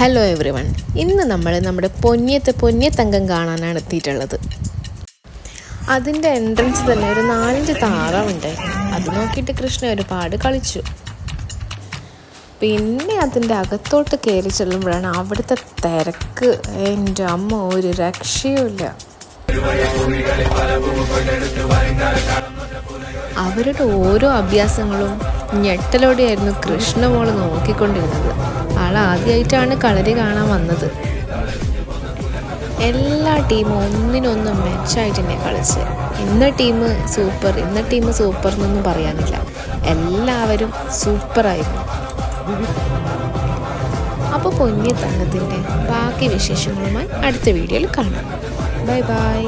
Hello every one. ഇന്ന് നമ്മൾ നമ്മുടെ പൊന്നിയത്തങ്കം കാണാനാണ് എത്തിയിട്ടുള്ളത്. അതിൻ്റെ എൻട്രൻസ് തന്നെ ഒരു 4-5 താറാവുണ്ടായിരുന്നു. അത് നോക്കിയിട്ട് കൃഷ്ണ ഒരുപാട് കളിച്ചു. പിന്നെ അതിൻ്റെ അകത്തോട്ട് കയറി ചെല്ലുമ്പോഴാണ് അവിടുത്തെ തിരക്ക്. എൻ്റെ അമ്മ, ഒരു രക്ഷയുമില്ല. അവരുടെ ഓരോ അഭ്യാസങ്ങളും ഞെട്ടലോടെയായിരുന്നു കൃഷ്ണമോള് നോക്കിക്കൊണ്ടിരുന്നത്. ആദ്യമായിട്ടാണ് കളരി കാണാൻ വന്നത്. എല്ലാ ടീമും ഒന്നിനൊന്നും മെച്ചമായിട്ട് തന്നെ കളിച്ച്. ഇന്ന ടീം സൂപ്പർ എന്നൊന്നും പറയാനില്ല, എല്ലാവരും സൂപ്പറായിരുന്നു. അപ്പോൾ പൊന്നിയത്തങ്കത്തിൻ്റെ ബാക്കി വിശേഷങ്ങളുമായി അടുത്ത വീഡിയോയിൽ കാണാം. Bye bye.